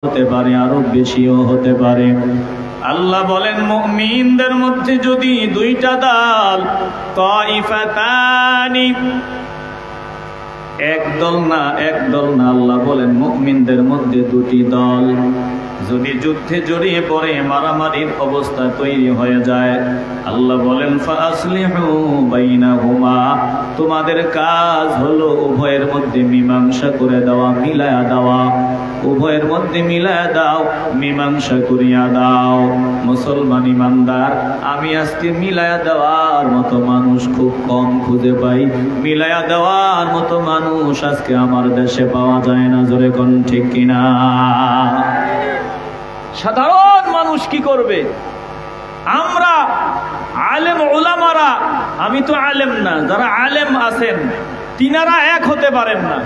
হতে পারে, আরো বেশিও হতে পারে। আল্লাহ বলেন মুমিনদের মধ্যে যদি দুইটা দল, তাইফাতানি, একদল না আল্লাহ বলেন মুমিনদের মধ্যে দুটি দল যদি যুদ্ধে জড়িয়ে পড়ে, মারামারির অবস্থা তৈরি হয়ে যায়, আল্লাহ বলেন ফাসলিহু বাইনাহুমা, তোমাদের কাজ হলো উভয়ের মধ্যে মীমাংসা করে দেওয়া, মিলায়া দেওয়া, উভয়ের মধ্যে মিলায়া দাও, মীমাংসা করিয়া দাও। মুসলমান ইমানদার, আমি আজকে মিলায়া দেওয়ার মতো মানুষ খুব কম খুঁজে পাই। মিলায়া দেওয়ার মতো মানুষ আজকে আমার দেশে পাওয়া যায় না। জোরে কোন ঠিক কিনা? সাধারণ মানুষ কি করবে? আমরা আলেম ওলামারা, আমি তো আলেম না, যারা আলেম আছেন তিনারা এক হতে পারেন না,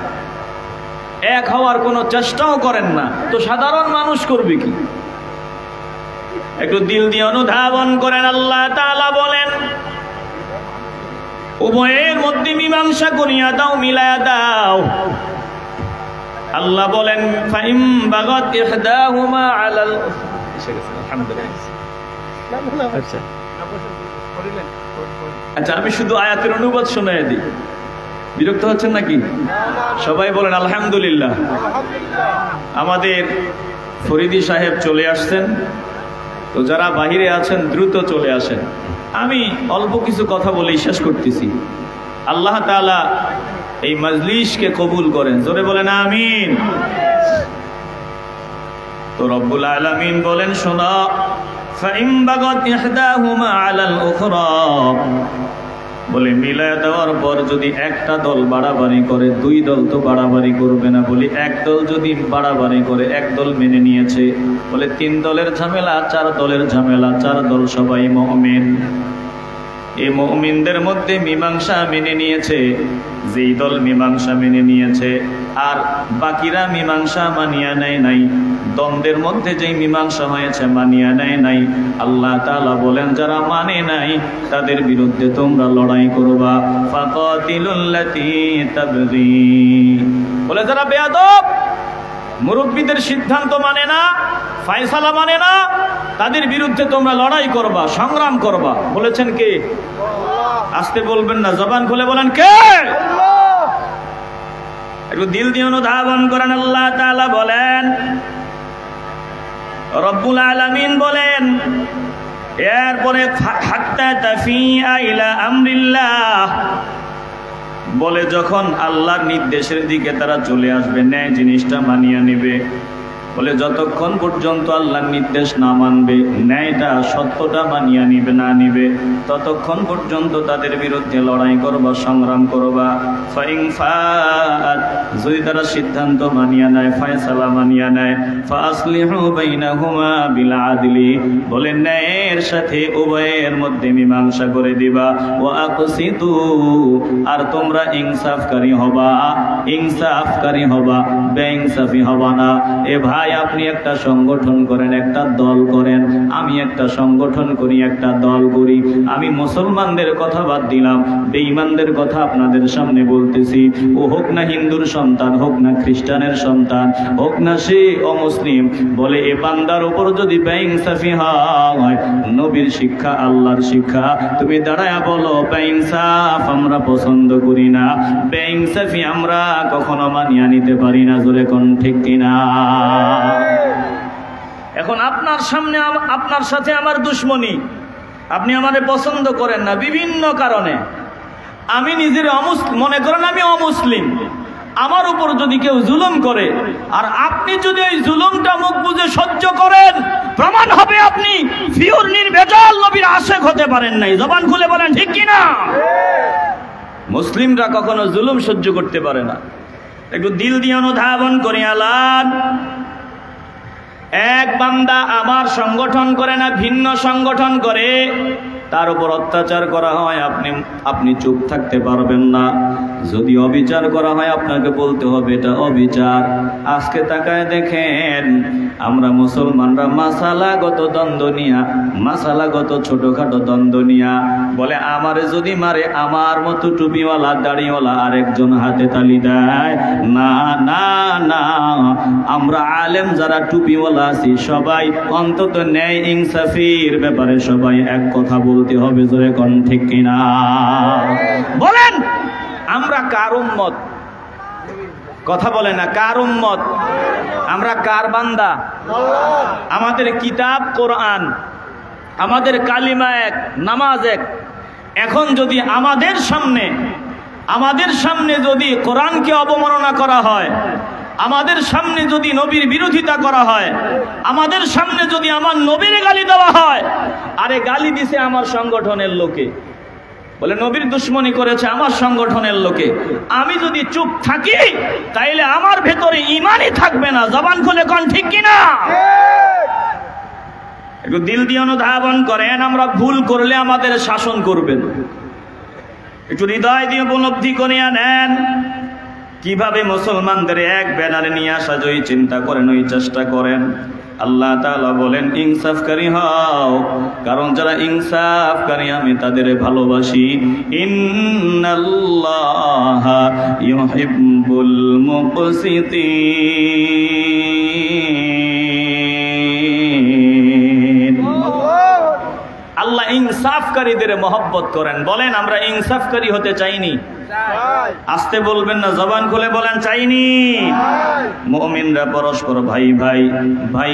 এক হওয়ার কোনো চেষ্টাও করেন না, তো সাধারণ মানুষ করবে কি? একটু দিল দিয়ে অনুধাবন করেন। আল্লাহ তাআলা বলেন উভয়ের মধ্যে মীমাংসা করিয়া দাও, মিলায়া দাও। আল্লাহ বলেন ফাইম বাগাত ইহদাহুমা আলাল, আচ্ছা আমি শুধু আয়াতের অনুবাদ শোনায় দিই, বিরক্ত হচ্ছেন নাকি? সবাই বলেন আলহামদুলিল্লাহ। আমাদের ফরিদি সাহেব চলে আসছেন, তো যারা বাহিরে আছেন দ্রুত চলে আসেন। আমি অল্প কিছু কথা বলেই শেষ করতেছি। আল্লাহ তাআলা এই মজলিসকে কবুল করেন, জোরে বলেন আমিন। তো রব্বুল আলামিন বলেন শোনো, ফাইম বাগাত ইহদাহুমা আলাল উখরা, বলে মিলায়া দেওয়ার পর যদি একটা দল বাড়াবাড়ি করে, দুই দল তো বাড়াবাড়ি করবে না, বলি এক দল যদি বাড়াবাড়ি করে, এক দল মেনে নিয়েছে, বলে তিন দলের ঝামেলা, চার দলের ঝামেলা, চার দল সবাই মুমিন। এই মুমিনদের মধ্যে মীমাংসা মেনে নিয়েছে, যেই দল মীমাংসা মেনে নিয়েছে আর বাকিরা মীমাংসা মানিয়া নেয় নাই, দ্বন্দ্বের মধ্যে যেই মীমাংসা হয়েছে মানিয়া নেয় নাই, আল্লাহ তাআলা বলেন যারা মানে নাই তাদের বিরুদ্ধে তোমরা লড়াই করবা। ফাকাতিলুল্লাতী তাবগী, বলে যারা বেয়াদব, মুরব্বীদের সিদ্ধান্ত মানে না, ফয়সালা মানে না, তাদের বিরুদ্ধে তোমরা লড়াই করবা, সংগ্রাম করবা। বলেছেন কে? আস্তে বলবেন না, জবান খুলে বলেন কে? একটু দিল দিয়ে অনুধাবন করেন। আল্লাহ তাআলা বলেন, রব্বুল আলামিন বলেন এরপরে হাত্তা তাফিআ ইলা আমরিল্লাহ, বলে যখন আল্লাহর নির্দেশের দিকে তারা চলে আসবে, ন্যায় জিনিসটা মানিয়ে নেবে, বলে যতক্ষণ পর্যন্ত আল্লাহর নির্দেশ না মানবে, ন্যায়টা সত্যটা মানিয়ে নিবে না নিবে, ততক্ষণ পর্যন্ত তাদের বিরুদ্ধে লড়াই করবা, সংগ্রাম করবা। ফাইন ফাআত, যদি তারা সিদ্ধান্ত মানিয়ে নেয়, ফয়সালা মানিয়ে নেয়, ফাসলিহু বাইনাহুমা বিল আদলি, বলে ন্যায়ের সাথে উভয়ের মধ্যে মীমাংসা করে দিবা। ওয়া আকসিতু, আর তোমরা ইনসাফকারী হবা, ইনসাফকারী হবা, বেইনসাফি হবা না। এ ভাই আপনি একটা সংগঠন করেন, একটা দল করেন, আমি একটা সংগঠন করি, একটা দল করি, আমি মুসলমানদের কথা বাদ দিলাম, বেঈমানদের কথা আপনাদের সামনে বলতেছি। ও হোক না হিন্দুর সন্তান, হোক না খ্রিস্টানের সন্তান, হোক না সে অমুসলিম, বলে এ বান্দার উপর যদি বেইনসাফি হয়, নবীর শিক্ষা, আল্লাহর শিক্ষা, তুমি দাঁড়ায়া বলো বেইনসাফ আমরা পছন্দ করি না, বেইনসাফি আমরা কখনো মানিয়ে নিতে পারি না। জোরে কোন ঠিক কিনা? এখন আপনার সামনে আপনার সাথে আমার দুশ্মনী, আপনি আমারে পছন্দ করেন না বিভিন্ন কারণে, আমি নিজের মনে করেন আমি অমুসলিম, আমার উপর যদি কেউ জুলুম করে আর আপনি যদি ওই জুলুমটা মুখ বুজে সহ্য করেন, প্রমাণ হবে আপনি পিওর নির্ভেজাল নবীর আশিক হতে পারেন নাই। জবান খুলে বলেন ঠিক কিনা? মুসলিমরা কখনো জুলুম সহ্য করতে পারে না। একটু দিল দিয়ে অনুধাবন করি। আলান এক বান্দা আমার সংগঠন করে না, ভিন্ন সংগঠন করে, তার উপর অত্যাচার করা হয়, আপনি চুপ থাকতে পারবেন না। যদি অবিচার করা হয় আপনাকে বলতে হবে এটা অবিচার। আজকে তাকায় দেখেন আমরা মুসলমানরা মাসালাগত দ্বন্দ্ব নিয়া, মাসালাগত ছোটখাটো দ্বন্দ্ব নিয়া বলে আমারে যদি মারে আমার মতো টুপিওয়ালা দাড়িওয়ালা আরেকজন হাতে তালি দেয়। না না না, আমরা আলেম যারা টুপিওয়ালা আছি সবাই অন্তত ন্যায় ইনসাফির ব্যাপারে সবাই এক কথা বলতে হবে। জোরে কোন ঠিক কিনা বলেন? আমরা কার উম্মত? কথা বলে না, কার উম্মত? আমরা কার বান্দা? আমাদের কিতাব কোরআন, আমাদের কালিমা এক, নামাজ এক। এখন যদি আমাদের সামনে যদি কোরআনকে অবমাননা করা হয়, আমাদের সামনে যদি নবীর বিরোধিতা করা হয়, আমাদের সামনে যদি আমার নবীর গালি দেওয়া হয়, আরে গালি দিছে আমার সংগঠনের লোকে, বলে নবীর দুশ্মনী করেছে আমার সংগঠনের লোকে, আমি যদি চুপ থাকি তাইলে আমার ভেতরে ঈমানই থাকবে না। জবান খুলে কোন ঠিক কিনা? একটু দিল দিয়ে অনুধাবন করেন, আমরা ভুল করলে আমাদের শাসন করবেন। একটু হৃদয় দিয়ে উপলব্ধি করে নেন কিভাবে মুসলমানদের এক ব্যানারে নিয়ে আসা যায়, চিন্তা করেন, ওই চেষ্টা করেন। আল্লাহ তাআলা বলেন ইনসাফকারী হও, কারণ যারা ইনসাফকারী আমি তাদের ভালোবাসি। ইন্নাল্লাহা ইউহিব্বুল মুকসিতিন। আল্লাহ ইনসাফকারীদের মহব্বত করেন। বলেন আমরা ইনসাফকারী হতে চাইনি? আসতে বলবেন না, জবান খুলে বলেন চাইনি। মুমিনরা পরস্পর ভাই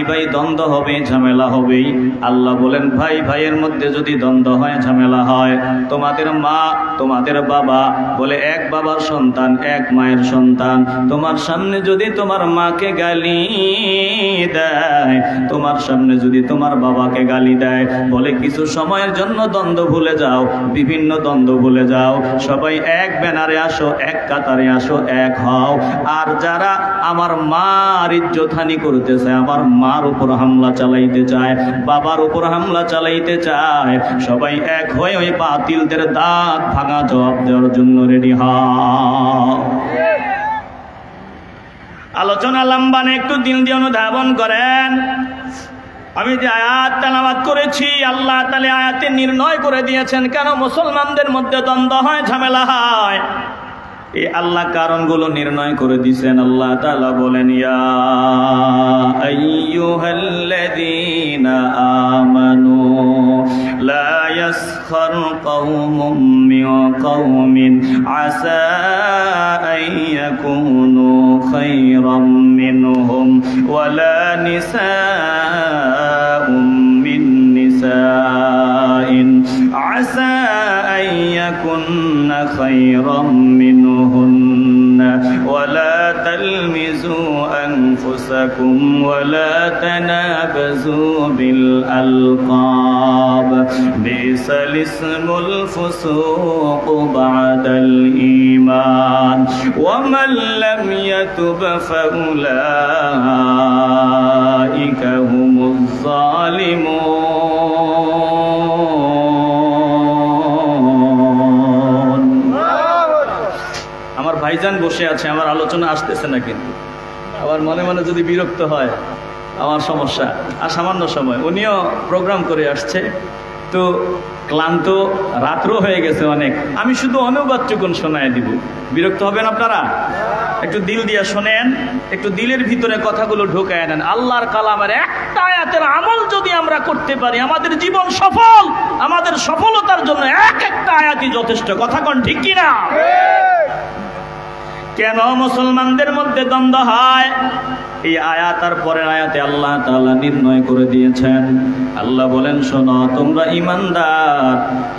ভাই দ্বন্দ্ব হবে, ঝামেলা হবেই। আল্লাহ বলেন ভাই ভাইয়ের মধ্যে যদি দ্বন্দ্ব হয়, ঝামেলা হয়, তোমাদের মা তোমাদের বাবা বলে এক বাবার সন্তান এক মায়ের সন্তান, তোমার সামনে যদি তোমার মাকে গালি দেয়, তোমার সামনে যদি তোমার বাবাকে গালি দেয়, বলে কিছু সময়ের জন্য দ্বন্দ্ব ভুলে যাও, বিভিন্ন দ্বন্দ্ব ভুলে যাও, সবাই এক ব্যানারে আসো, এক কাতারে আসো, এক হও। আর যারা আমার মার ইজ্জতহানি করতেছে, আমার মার উপর হামলা চালাইতে চায়, বাবার উপর হামলা চালাইতে চায়, সবাই এক হয়ে ওই বাতিলদের দাঁত ভাঙা জবাব দেওয়ার জন্য রেডি হও। আলোচনা লম্বানে একটু দিল দিয়ে অনুধাবন করেন। আমি যে আয়াত তেলাওয়াত করেছি, আল্লাহ তাআলা আয়াতে নির্ণয় করে দিয়েছেন কেন মুসলমানদের মধ্যে দ্বন্দ্ব হয়, ঝামেলা হয়। এই আল্লাহ কারণগুলো নির্ণয় করে দিয়েছেন। আল্লাহ তাআলা বলেন ইয়া আইয়ুহাল্লাযীনা আমানু লা ইয়াসখার কওমুম মিন কওমিন আসা আইয়াকুনু খায়রাম মিনহুম ওয়ালা নিসাউম মিন নিসাইন আসা আইয়াকুননা খায়রাম মিনহুন্না ওয়ালা তালমিজু আনফুসাকুম ওয়ালা তানাবাজু বিল আলকাব বিসাল ইসমুল ফুসুক বাদাল ঈমান ওয়া মান লাম ইয়াতুব ফাউলাইকা হুমুজ জালিমুন। আমার ভাইজান বসে আছে, আমার আলোচনা আসতেছে না, কিন্তু আবার মনে মনে যদি বিরক্ত হয় আমার সমস্যা। আর সামান্য সময় উনিও প্রোগ্রাম করে আসছে, তো ক্লান্ত রাত্র হয়ে গেছে অনেক, আমি শুধু অনুবাদটুকুন শোনায় দিব। বিরক্ত হবেন আপনারা? একটু দিল দিয়া শোনেন, একটু দিলের ভিতরে কথাগুলো ঢোকায় নেন। আল্লাহর কালামের একটা আয়াতের আমল যদি আমরা করতে পারি, আমাদের জীবন সফল। আমাদের সফলতার জন্য এক একটা আয়াতই যথেষ্ট। কথা কোন ঠিক কিনা? কেন মুসলমানদের মধ্যে দ্বন্দ্ব হয়? এই আয়াত আর পরের আয়াতে আল্লাহ তাআলা নির্ণয় করে দিয়েছেন। আল্লাহ বলেন শোনো, তোমরা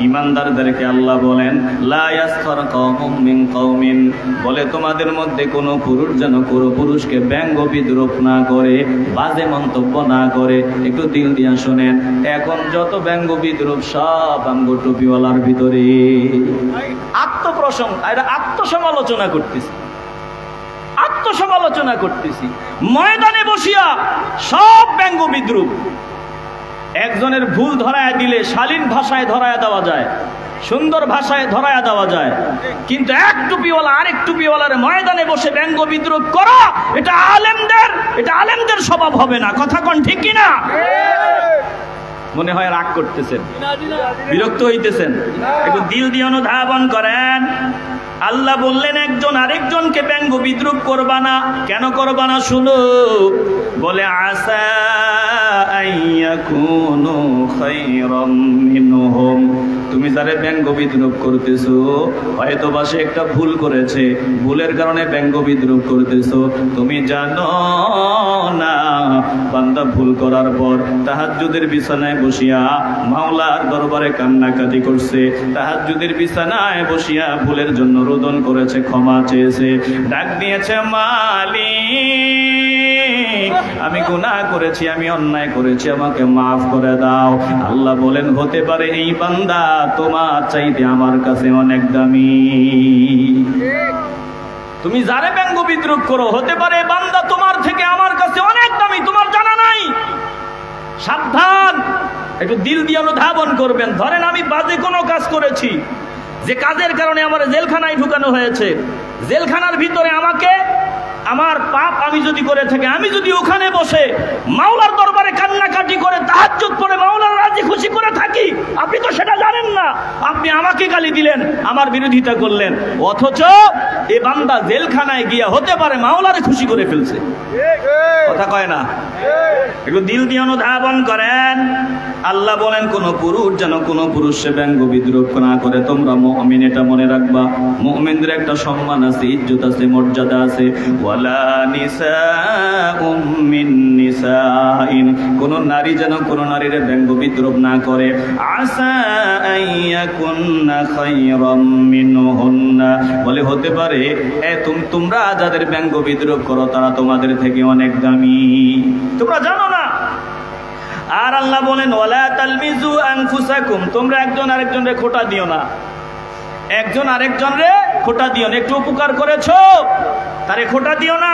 ইমানদারদেরকে আল্লাহ বলেন লা ইয়াসখার কওমুম মিন কওমিন, বলে তোমাদের মধ্যে কোনো পুরুষ যেন কোনো পুরুষকে ব্যঙ্গ বিদ্রূপ না করে, বাজে মন্তব্য না করে। একটু দিল দিয়া শোনেন, এখন যত ব্যঙ্গ বিদ্রূপ সব আমগো টুপিওয়ালার ভিতরে। আত্মপ্রশংসা, এটা আত্মসমালোচনা করতেছি, আত্মসমালোচনা করতেছি। ময়দানে বসিয়া সব ব্যঙ্গ বিদ্রূপ। একজনের ভুল ধরায় দিলে শালীন ভাষায় ধরায় দেওয়া যায়, সুন্দর ভাষায় ধরায়া দেওয়া যায়, কিন্তু এক টুপিওয়ালা আরেক টুপিওয়ালার ময়দানে বসে ব্যঙ্গ বিদ্রুপ করা, এটা আলেমদের স্বভাব হবে না। কথা কোন ঠিক কিনা? মনে হয় রাগ করতেছেন, বিরক্ত হইতেছেন, একটু দিল দিয়ে অনুধাবন করেন। আল্লাহ বললেন একজন আরেকজনকে ব্যঙ্গ বিদ্রুপ করবা না। কেন করবা না শুনো, বলে আসা আইয়াকুনু খায়রাম মিনহুম, তুমি যারে ব্যঙ্গ বিদ্রুপ করতেছো হয়তো বা সে একটা ভুল করেছে, ভুলের কারণে ব্যঙ্গ বিদ্রুপ করতেছো। তুমি জানো না বান্দা ভুল করার পর তাহাজ্জুদের বিছানায় বসিয়া মাওলার দরবারে কান্নাকাটি করছে, তাহাজ্জুদের বিছানায় বসিয়া ভুলের জন্য রোদন করেছে, ক্ষমা চেয়েছে, ডাক দিয়েছে মালিক আমি গুনাহ করেছি, আমি অন্যায় করেছি, আমাকে মাফ করে দাও। আল্লাহ বলেন হতে পারে এই বান্দা তোমার চাইতে আমার কাছে অনেক দামি। তুমি যারে ব্যঙ্গ বিদ্রুপ করো হতে পারে বান্দা তোমার থেকে আমার কাছে অনেক দামি, তোমার জানা নাই। সাবধান, একটু দিল দিয়ে অনুধাবন করবেন। ধরেন আমি বাজে কোনো কাজ করেছি, যে কাজের কারণে আমার জেলখানায় ঢুকানো হয়েছে, জেলখানার ভিতরে আমাকে আমার পাপ আমি যদি করে থাকি, আমি যদি ওখানে বসে মাওলার দরবারে কান্নাকাটি করে তাহাজ্জুদ পড়ে মাওলার রাজি খুশি করে থাকি, আপনি তো সেটা জানেন না, আপনি আমাকে গালি দিলেন, আমার বিরোধিতা করলেন, অথচ এ বান্দা জেলখানায় গিয়া হতে পারে মাওলারে খুশি করে ফেলছে। কথা কয় না? একটু দিল দিয়ে অনুধাবন করেন। আল্লাহ বলেন কোন পুরুষ যেন কোন পুরুষে ব্যঙ্গ বিদ্রুপ না করে। তোমরা মুমিন এটা মনে রাখবা, মুমিনদের একটা সম্মান আছে, ইজ্জত আছে, মর্যাদা আছে। ওয়ালা নিসাউম মিন নিসাইন, কোন নারী যেন কোন নারীর ব্যঙ্গ বিদ্রুপ না করে। আসা আইয়াকুন্না খায়রাম মিনহুন্না, বলে হতে পারে তোমরা যাদের ব্যঙ্গ বিদ্রুপ করো তারা তোমাদের থেকে অনেক দামি, তোমরা জানো না। আর আল্লাহ বলেন ওয়ালা তালমিজু আনফুসাকুম, তোমরা একজন আরেকজনকে খোঁটা দিও না, একজন আরেকজনরে খোঁটা দিও না। একটু উপকার করেছো তারে খোঁটা দিও না।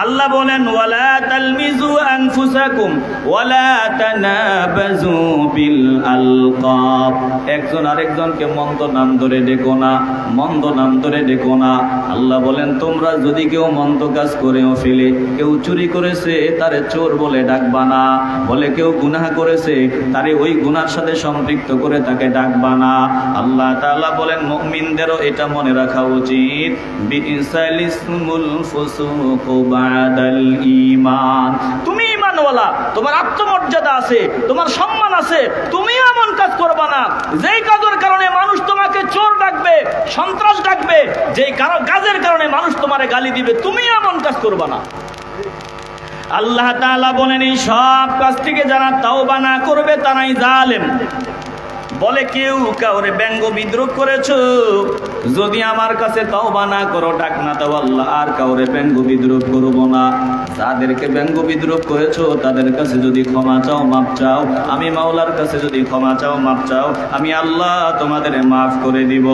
আল্লাহ বলেন ওয়ালা তালমিজু আনফুসাকুম ওয়ালা তানাবাজু বিল আলকাব, একজন আরেকজনকে মন্দ নাম ধরে ডেকো না, মন্দ নাম ধরে ডেকো না। আল্লাহ বলেন তোমরা যদি কেউ মন্দ কাজ করেও ফেলে, কেউ চুরি করেছে তারে চোর বলে ডাকবা না, বলে কেউ গুনাহ করেছে তারে ওই গুনার সাথে সম্পৃক্ত করে তাকে ডাকবা না। আল্লাহ তাআলা বলেন মুমিনদেরও এটা মনে রাখা উচিত, বিইসাল ইসমুল ফুসুকু বাদাল ঈমান, তুমি ঈমানওয়ালা, তোমার আত্মমর্যাদা আছে, তোমার সম্মান আছে, তুমি এমন কাজ করবা না যেই কাজের কারণে মানুষ তোমাকে চোর ডাকবে, সন্ত্রাস ডাকবে, যেই কাজের কারণে মানুষ তোমারে গালি দিবে, তুমি এমন কাজ করবা না। আল্লাহ তাআলা বলেন এই সব কাজ থেকে যারা তাওবা না করবে তারাই জালেম। বলে কেউ কাউরে ব্যঙ্গ বিদ্রুপ করেছো, যদি আমার কাছে তাওবা না করো, ডাক না দাও, আল্লাহ আর কাউরে ব্যঙ্গ বিদ্রুপ করবো না। যাদেরকে ব্যঙ্গ বিদ্রুপ করেছো তাদের কাছে যদি ক্ষমা চাও, মাপ চাও, আমি মাওলার কাছে যদি ক্ষমা চাও, মাপ চাও, আমি আল্লাহ তোমাদের মাফ করে দিব।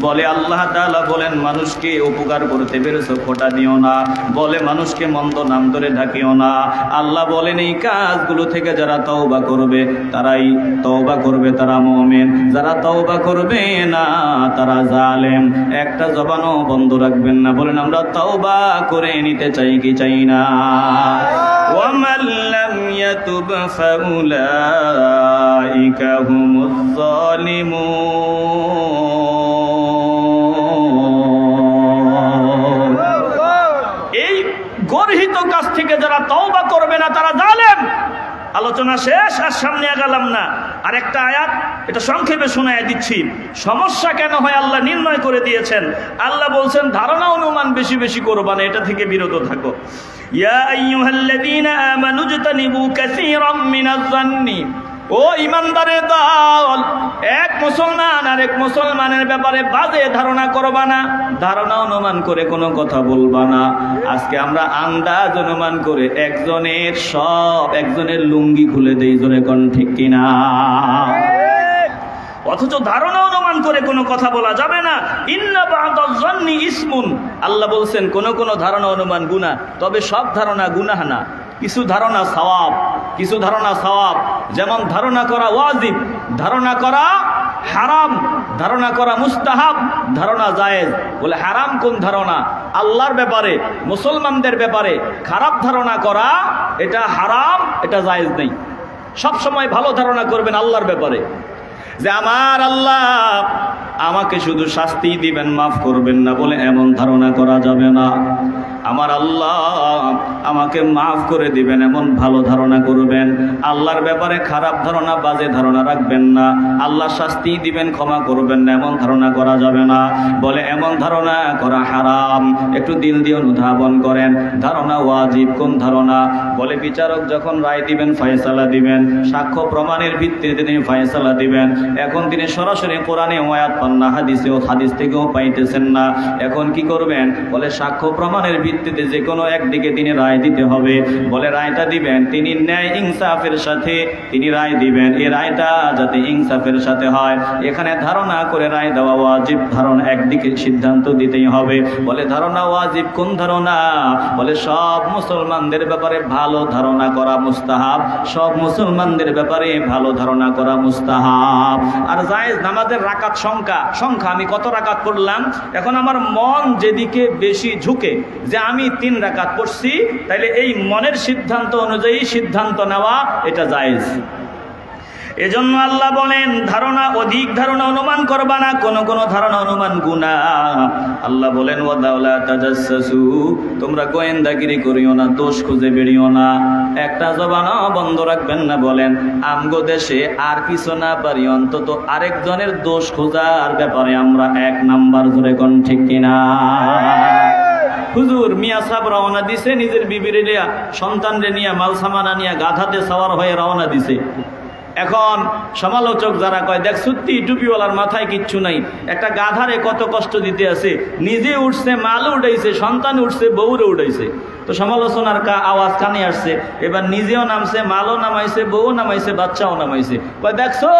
বলে আল্লাহ তাআলা বলেন মানুষকে উপকার করতে পেরেছো, খোঁটা দিও না। বলে মানুষকে মন্দ নাম ধরে ডাকিও না। আল্লাহ বলেন এই কাজগুলো থেকে যারা তওবা করবে তারাই তওবা করবে, তারা মুমিন। যারা তওবা করবে না তারা জালেম। একটা জবানও বন্ধ রাখবেন না, বলেন আমরা তওবা করে নিতে চাই কি চাই না। ওয়ামান লাম ইয়াতুব ফাউলাইকা হুমুজ জালিমুন, এই গর্হিত কাজ থেকে যারা তওবা করবে না তারা জালেম। আলোচনা শেষ, আর সামনে আগালাম না। আর একটা আয়াত, এটা সংক্ষেপে শোনায় দিচ্ছি। সমস্যা কেন হয় আল্লাহ নির্ণয় করে দিয়েছেন। আল্লাহ বলছেন ধারণা অনুমান বেশি বেশি করবা না, এটা থেকে বিরত থাকো। ইয়া আইয়ুহাল্লাযীনা আমানু জতানিবু কাসীরাম মিনাজ যান্নি, ও ইমানদারের দল, এক মুসলমান আর এক মুসলমানের ব্যাপারে বাজে ধারণা করবা না, ধারণা অনুমান করে কোনো কথা বলবা না। আজকে আমরা আন্দাজ অনুমান করে একজনের লুঙ্গি খুলে দেই, জোরে কোন ঠিক কিনা? অথচ ধারণা অনুমান করে কোনো কথা বলা যাবে না। ইন্না বা'দাজ যান্নি ইসমুন, আল্লাহ বলছেন কোন কোন ধারণা অনুমান গুনাহ, তবে সব ধারণা গুনাহ না। কিছু ধারণা সওয়াব, কিছু ধারণা সওয়াব। যেমন ধারণা করা ওয়াজিব, ধারণা করা হারাম, ধারণা করা মুস্তাহাব, ধারণা জায়েজ। বলে হারাম কোন ধারণা? আল্লাহর ব্যাপারে, মুসলমানদের ব্যাপারে খারাপ ধারণা করা এটা হারাম, এটা জায়েজ নেই। সব সময় ভালো ধারণা করবেন আল্লাহর ব্যাপারে, যে আমার আল্লাহ আমাকে শুধু শাস্তি দিবেন, মাফ করবেন না, বলে এমন ধারণা করা যাবে না। আমার আল্লাহ আমাকে মাফ করে দিবেন, এমন ভালো ধারণা করবেন। আল্লাহর ব্যাপারে খারাপ ধারণা, বাজে ধারণা রাখবেন না। আল্লাহ শাস্তি দিবেন, ক্ষমা করবেন না, এমন ধারণা করা যাবে না। বলে এমন ধারণা করা হারাম। একটু দিল দিয়ে অনুধাবন করেন, ধারণা ওয়াজিব। কোন ধারণা? বলে বিচারক যখন রায় দিবেন, ফয়সালা দিবেন, সাক্ষ্য প্রমাণের ভিত্তিতে তিনি ফয়সালা দিবেন। এখন তিনি সরাসরি কোরআনে আয়াত পান না, হাদিস থেকেও পাইতেছেন না। এখন কি করবেন? বলে সাক্ষ্য প্রমাণের ভিত্তিতে যে কোনো একদিকে তিনি রায় দিতে হবে। বলে রায়টা দিবেন তিনি ন্যায় ইনসাফের সাথে তিনি রায় দিবেন। এই রায়টা যাতে ইনসাফের সাথে হয়, এখানে ধারণা করে রায় দেওয়া ওয়াজিব। ধারণা একদিকে সিদ্ধান্ত দিতেই হবে। বলে ধারণা ওয়াজিব কোন ধারণা? বলে সব মুসলমানদের ব্যাপারে ভালো ধারণা করা মুস্তাহাব। সব মুসলমানদের ব্যাপারে ভালো ধারণা করা মুস্তাহাব। আর জায়েজ নামাজের রাকাত সংখ্যা আমি কত রাকাত পড়লাম, এখন আমার মন যেদিকে বেশি ঝুঁকে যে আমি 3 রাকাত পড়ছি, তাইলে এই মনের সিদ্ধান্ত অনুযায়ী সিদ্ধান্ত নেওয়া এটা জায়েজ। এজন্য আল্লাহ বলেন ধারণা, অধিক ধারণা অনুমান করবা না, কোন কোন ধারণা অনুমান গুনাহ। আল্লাহ বলেন ওয়াদাউলা তাজাসসু, তোমরা গোয়েন্দাগিরি করিও না, দোষ খুঁজে বেরিও না, একটা জবান বন্ধ রাখবেন না। বলেন আমগো দেশে আর কিছু না পারি, অন্তত আরেকজনের দোষ খোঁজার ব্যাপারে আমরা 1 নাম্বার। ধরে কোন ঠিক কিনা? হুজুর মিয়া সাহেব রওনা দিছে, নিজের বিবিরে নিয়া, সন্তানরে নিয়ে, মাল সামানা নিয়ে গাধাতে সওয়ার হয়ে রওনা দিছে। এখন সমালোচক যারা কয় দেখ সত্যি টুপিওয়ালার মাথায় কিচ্ছু নাই, একটা গাধারে কত কষ্ট দিতে আছে, নিজে উঠছে, মালও উঠাইছে, সন্তান উঠছে, বউরে উঠাইছে। তো সমালোচনার আওয়াজ কানে আসছে, এবার নিজেও নামছে, মালও নামাইছে, বউ নামাইছে, বাচ্চাও নামাইছে। কয় দেখছো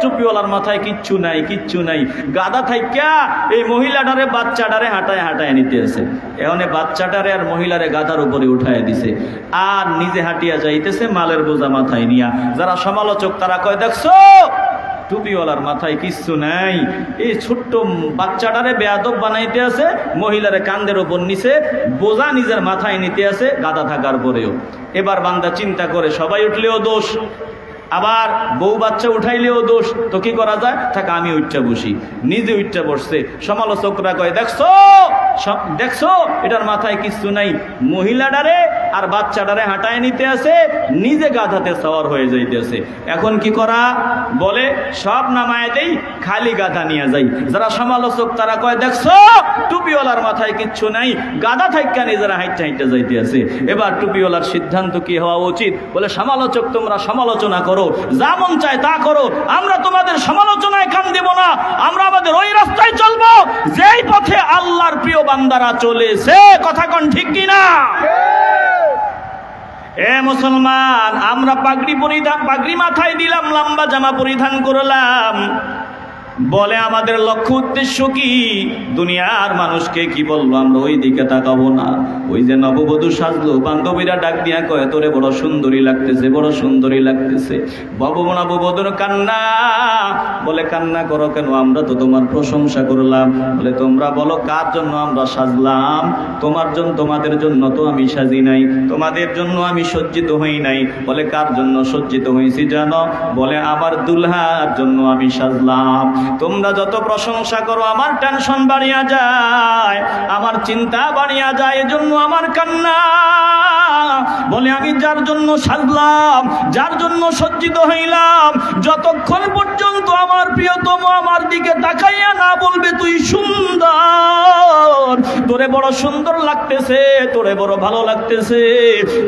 টুপিওয়ালার মাথায় কিচ্ছু নাই, কিচ্ছু নাই। গাধা থাইকা এই মহিলাটারে বাচ্চাটারে হাঁটায় হাঁটায় নিতে আছে। এখন বাচ্চাটারে আর মহিলারে গাধার উপরে উঠায় দিছে, আর নিজে হাঁটিয়া যাইতেছে মালের বোঝা মাথায় নিয়া। যারা সমালোচক তারা কয় দেখছো টুপিওয়ালার মাথায় কিচ্ছু নাই, এই ছোট্ট বাচ্চাটারে বেয়াদব বানাইতে আছে, মহিলারে কান্দের ওপর নিচে বোঝা নিজের মাথায় নিতে আছে, গাদা থাকার পরেও। এবার বান্দা চিন্তা করে সবাই উঠলেও দোষ, আবার বউ বাচ্চা উঠাইলেও দোষ, তো কি করা যায়? থাক আমি উঠটা বসি। নিজে উঠটা বসছে। সমালোচকরা কয় দেখছো দেখছো এটার মাথায় কিচ্ছু নাই, মহিলাটারে আর বাচ্চাটারে হাঁটায় নিতে আছে, নিজে গাধাতে সওয়ার হয়ে যাইতেছে। এখন কি করা? বলে সব নামায় দেই, খালি গাধা নিয়ে যাই। যারা সমালোচক তারা কয় দেখছো টুপিওয়ালার মাথায় কিচ্ছু নাই, গাধা থাইকা নিজেরা হাইটে হাইটে যাইতে আছে। এবার টুপিওয়ালার সিদ্ধান্ত কি হওয়া উচিত? বলে সমালোচক তোমরা সমালোচনা করো, যা মন চায় তা করো, আমরা তোমাদের সমালোচনায় কান দেব না। আমরা আমাদের ওই রাস্তায় চলবো যেই পথে আল্লাহর প্রিয় বান্দারা চলেছে। কথা কোন ঠিক কিনা? এ মুসলমান, আমরা পাগড়ি মাথায় দিলাম, লম্বা জামা পরিধান করলাম, বলে আমাদের লক্ষ্য উদ্দেশ্য কি? দুনিয়ার মানুষকে কি বলবো, আমরা ওই দিকে তাকাবো না। ওই যে নববধূ সাজলো, বান্ধবীরা ডাক দিয়া কয় তোরে বড় সুন্দরী লাগতেছে, বড় সুন্দরী লাগতেছে। নববধূর কান্না, বলে কান্না করো কেন? আমরা তো তোমার প্রশংসা করলাম। বলে তোমরা বলো কার জন্য আমরা সাজলাম? তোমাদের জন্য তো আমি সাজি নাই, তোমাদের জন্য আমি সজ্জিত হই নাই। বলে কার জন্য সজ্জিত হয়েছি জানো? বলে আমার দুলহার জন্য আমি সাজলাম। তোমরা যত প্রশংসা করো আমার টেনশন বাড়িয়া যায়, আমার চিন্তা বাড়িয়া যায়, এজন্য আমার কান্না। বলে আমি যার জন্য সাজলাম, যার জন্য সজ্জিত হইলাম, যতক্ষণ পর্যন্ত আমার প্রিয়তম আমার দিকে তাকাইয়া না বলবে তুই সুন্দর, তোরে বড় সুন্দর লাগতেছে, তোরে বড় ভালো লাগতেছে,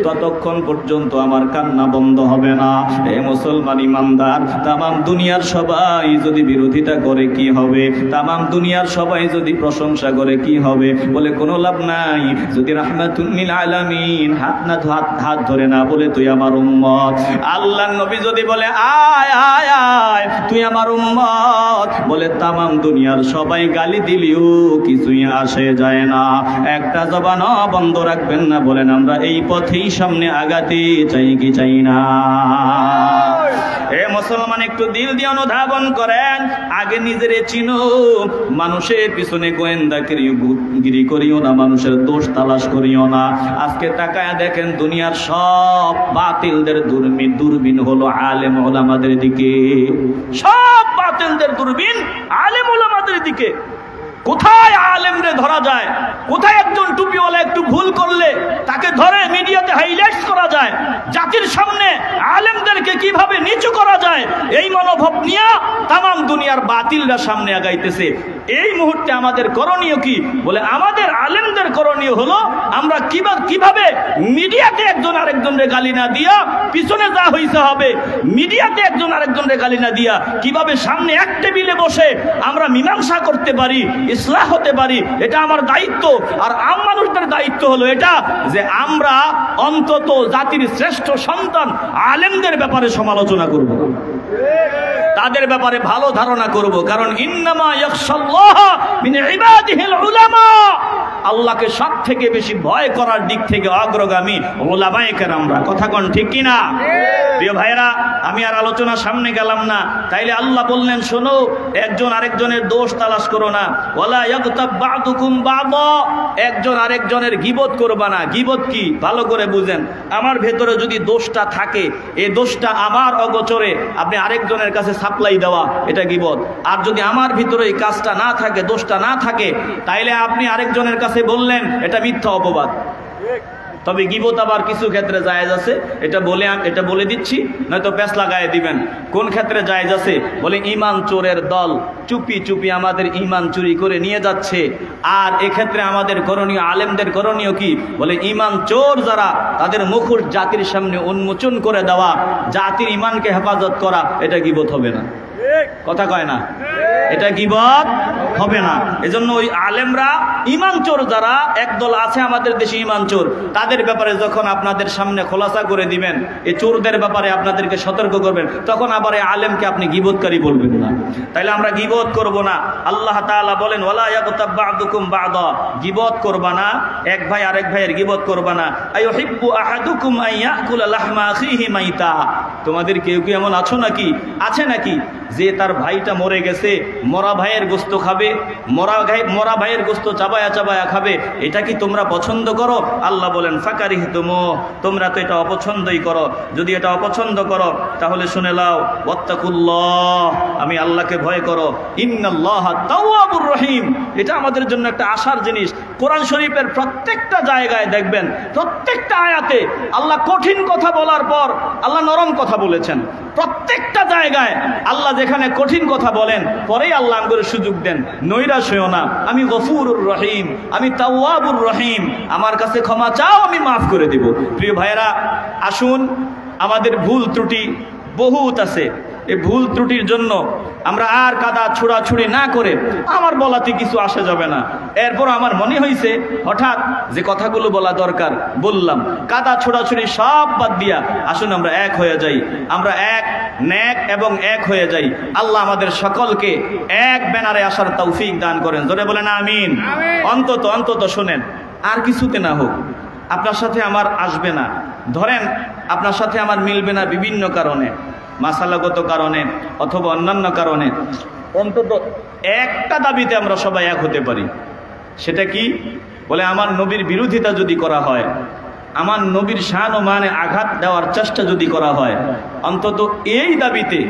ততক্ষণ পর্যন্ত আমার কান্না বন্ধ হবে না। এ মুসলমান ইমানদার, তামাম দুনিয়ার সবাই যদি বিরোধিতা করে কি হবে? তামাম দুনিয়ার সবাই যদি প্রশংসা করে কি হবে? বলে কোনো লাভ নাই। যদি রাহমাতুল লিল আলামিন হাত ধরে না বলে তুই আমার উম্মত, আল্লাহর নবী যদি বলে আয় আয় আয় তুই আমার উম্মত, বলে তামাম দুনিয়ার সবাই গালি দিলেও কিছুই আসে যায় না। একটা জবান বন্ধ রাখবেন না। বলেন আমরা এই পথেই সামনে আগাতে চাই কি চাই না? এ মুসলমান, একটু দিল দিয়ে অনুধাবন করেন, আগে নিজেরে চিনো। মানুষের পিছনে গোয়েন্দাগিরি করিও না, মানুষের দোষ তালাশ করিও না। আজকে তাকায় দেখেন, দুনিয়ার সব বাতিলদের দূরবীন হলো আলেম ওলামাদের দিকে। সব বাতিলদের দূরবীন আলেম ওলামাদের দিকে। কোথায় আলেমরে ধরা যায়, কোথায় একজন টুপিওয়ালা একটু ভুল করলে তাকে ধরে মিডিয়াতে হাইলাইটস করা যায়, জাতির সামনে আলেমদেরকে কিভাবে নিচু করা যায়, এই মনোভাব নিয়ে তামাম দুনিয়ার বাতিলরা সামনে আগাইতেছে। এই মুহূর্তে আমাদের করণীয় কি? বলে আমাদের আলেমদের করণীয় হলো আমরা কিভাবে মিডিয়াতে একজন আরেকজনরে গালি না দিয়া, পিছনে যা হইছে হবে, মিডিয়াতে একজন আরেকজনরে গালি না দিয়া কিভাবে সামনে এক টেবিলে বসে আমরা মীমাংসা করতে পারি, ইসলাহ হতে পারি। এটা আমার দায়িত্ব। আর আম মানুষদের দায়িত্ব হলো এটা যে আমরা অন্তত জাতির শ্রেষ্ঠ সন্তান আলেমদের ব্যাপারে সমালোচনা করব, তাদের ব্যাপারে ভালো ধারণা করব। কারণ ইন্নামা ইয়াখশাল্লাহ মিন ইবাদিহিল উলামা, আল্লাহকে সব থেকে বেশি ভয় করার দিক থেকে অগ্রগামী উলামায়ে কেরামরা। কথা কোন ঠিক কিনা? প্রিয় ভাইরা, আমি আর আলোচনা সামনে গেলাম না। তাইলে আল্লাহ বললেন, শোনো, একজন আরেকজনের দোষ তালাশ করো না। ওয়ালা ইয়াগতাব বা'দুকুম বা'দা, একজন আরেকজনের গীবত করবা না। গীবত কি ভালো করে বুঝেন। আমার ভেতরে যদি দোষটা থাকে, এই দোষটা আমার অগোচরে আপনি আরেকজনের কাছে সাপ্লাই দেওয়া, এটা গীবত। আর যদি আমার ভিতরে এই কাজটা না থাকে, দোষটা না থাকে, তাইলে আপনি আরেকজনের কাছে বললেন, এটা মিথ্যা অপবাদ। তবে গীবত আবার কিছু ক্ষেত্রে জায়েজ আছে, এটা বলে দিচ্ছি, নয়তো প্যাঁচ লাগায় দিবেন। কোন ক্ষেত্রে জায়েজ আছে? বলে ইমান চোরের দল চুপি চুপি আমাদের ইমান চুরি করে নিয়ে যাচ্ছে। আর এক্ষেত্রে আমাদের করণীয়, আলেমদের করণীয় কি? বলে ইমান চোর যারা, তাদের মুখোশ জাতির সামনে উন্মোচন করে দেওয়া, জাতির ইমানকে হেফাজত করা, এটা গীবত হবে না। কথা কয় না, এটা গীবত হবে না। এজন্য ওই আলেমরা, ইমান চোর যারা একদল আছে আমাদের দেশে ইমান চোর, তাদের ব্যাপারে যখন আপনাদের সামনে খোলাসা করে দিবেন, এই চোরদের ব্যাপারে আপনাদেরকে সতর্ক করবেন, তখন আবার এই আলেমকে আপনি গীবতকারী বলবেন না। তাইলে আমরা গীবত করব না। আল্লাহ তাআলা বলেন, ওয়ালা ইয়াগতাব বা'দুকুম বা'দা, গীবত করবা না, এক ভাই আরেক ভাইয়ের গীবত করবা না। আইয়ুহিব্বু আহাদুকুম আন ইয়াকুলা লাহমা আখিহি মাইতা, তোমাদের কেউ কি এমন আছে নাকি যে তার ভাইটা মরে গেছে, মরা ভাইয়ের গোস্ত খাবে, মরা ভাইয়ের গোস্ত চাবায়া চাবায়া খাবে, এটা কি তোমরা পছন্দ করো? আল্লাহ বলেন, ফাকারিহতুমু, তোমরা তো এটা অপছন্দই করো। যদি এটা অপছন্দ করো তাহলে শুনে লাও, ওয়াত্তাকুল্লাহ, আমি আল্লাহকে ভয় করো, ইন্নাল্লাহা তাওয়াবুর রহিম। এটা আমাদের জন্য একটা আশার জিনিস। কোরআন শরীফের প্রত্যেকটা জায়গায় দেখবেন, প্রত্যেকটা আয়াতে আল্লাহ কঠিন কথা বলার পর আল্লাহ নরম কথা বলেছেন। প্রত্যেকটা জায়গায় আল্লাহ যেখানে কঠিন কথা বলেন, পরেই আল্লাহ আমাদের সুযোগ দেন, নৈরাশ হইও না, আমি গফুরুর রহিম, আমি তাওয়াবুর রহিম, আমার কাছে ক্ষমা চাও, আমি মাফ করে দেব। প্রিয় ভাইয়েরা, আসুন, আমাদের ভুল ত্রুটি বহুত আছে। এই ভুল ত্রুটির জন্য আমরা আর কাদা ছোড়াছুড়ি না করে, আমার বলাতে কিছু আসে যাবে না। এরপর আমার মনে হয়েছে হঠাৎ যে কথাগুলো বলা দরকার বললাম। কাদা ছোড়াছুড়ি সব বাদ দিয়া আসুন আমরা এক হয়ে যাই, আমরা এক নেক এবং এক হয়ে যাই। আল্লাহ আমাদের সকলকে এক ব্যানারে আসার তৌফিক দান করেন। জোরে বলেন আমিন। অন্তত শোনেন, আর কিছুতে না হোক, আপনার সাথে আমার আসবে না, ধরেন আপনার সাথে আমার মিলবে না বিভিন্ন কারণে, মাসালাগত কারণে অথবা অন্যান্য কারণে, অন্তত একটা দাবিতে আমরা সবাই এক হতে পারি। সেটা কি? বলে আমার নবীর বিরোধিতা যদি করা হয়, আমার নবীর শান ও মানে আঘাত দেওয়ার চেষ্টা যদি করা হয়, অন্তত এই দাবিতে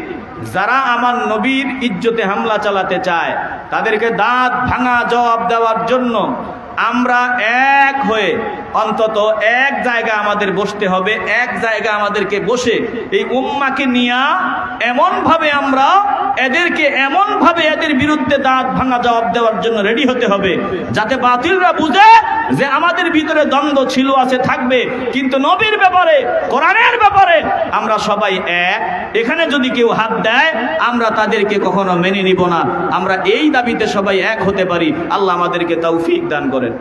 যারা আমার নবীর ইজ্জতে হামলা চালাতে চায়, তাদেরকে দাঁত ভাঙা জবাব দেওয়ার জন্য আমরা এক হয়ে অন্তত এক জায়গায় আমাদের বসতে হবে। এক জায়গায় আমাদেরকে বসে এই উম্মাকে নিয়ে এমনভাবে আমরা এদের বিরুদ্ধে দাঁত ভাঙা জবাব দেওয়ার জন্য রেডি হতে হবে, যাতে বাতিলরা বুঝে যে আমাদের ভিতরে দ্বন্দ্ব ছিল, আছে, থাকবে, কিন্তু নবীর ব্যাপারে, কোরআনের ব্যাপারে আমরা সবাই এক। এখানে যদি কেউ হাত দেয়, আমরা তাদেরকে কখনো মেনে নিব না। আমরা এই দাবিতে সবাই এক হতে পারি। আল্লাহ আমাদেরকে তৌফিক দান করেন।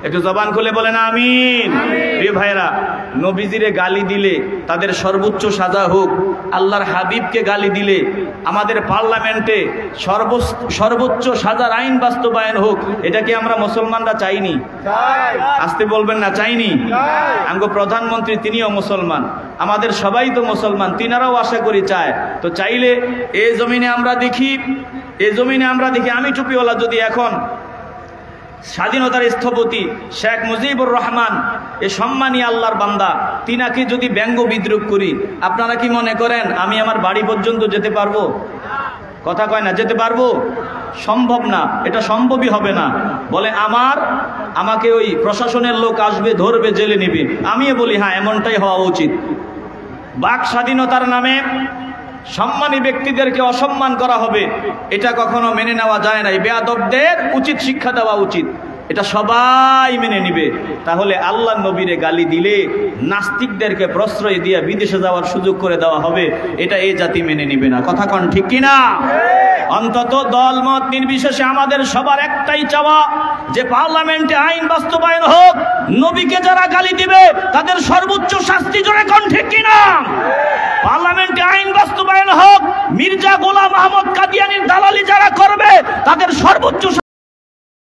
একটু জবান খুলে বলেন আমিন। প্রিয় ভাইরা, নবীজিরে গালি দিলে তাদের সর্বোচ্চ সাজা হোক, আল্লাহর হাবিবকে গালি দিলে, আমাদের পার্লামেন্টে সর্বোচ্চ সাজার আইন বাস্তবায়ন হোক, এটা কি আমরা মুসলমানরা চাইনি? আসতে বলবেন না, চাইনি। আমগো প্রধানমন্ত্রী তিনিও মুসলমান, আমাদের সবাই তো মুসলমান, তিনারাও আশা করি চায়। তো চাইলে এই জমিনে আমরা দেখি, আমি টুপিওয়ালা যদি এখন স্বাধীনতার স্থপতি শেখ মুজিবুর রহমান, এ সম্মানী আল্লাহর বান্দা, তিনাকে যদি ব্যঙ্গ বিদ্রুপ করি, আপনারা কি মনে করেন আমি আমার বাড়ি পর্যন্ত যেতে পারবো? কথা কয় না, যেতে পারবো? সম্ভব না, এটা সম্ভবই হবে না। বলে আমাকে ওই প্রশাসনের লোক আসবে, ধরবে, জেলে নিবে। আমিও বলি হ্যাঁ, এমনটাই হওয়া উচিত। বাক স্বাধীনতার নামে সম্মানী ব্যক্তিদেরকে অসম্মান করা হবে, এটা কখনো মেনে নেওয়া যায় না। বেয়াদবদের উচিত শিক্ষা দেওয়া উচিত, এটা সবাই মেনে নিবে। তাহলে আল্লাহ নবীরে গালি দিলে নাস্তিকদেরকে প্রশ্রয় দিয়ে বিদেশে যাওয়ার সুযোগ করে দেওয়া হবে, এটা এই জাতি মেনে নিবে না। কথা কন ঠিক কিনা? অন্তত দলমত নির্বিশেষে আমাদের সবার একটাই চাওয়া যে পার্লামেন্টে আইন বাস্তবায়ন হোক, নবীকে যারা গালি দিবে তাদের সর্বোচ্চ শাস্তি, জোরে কন ঠিক কিনা? পার্লামেন্টে আইন বাস্তবায়ন হোক, মির্জা গোলাম আহমদ কাদিয়ানির দালালি যারা করবে তাদের সর্বোচ্চ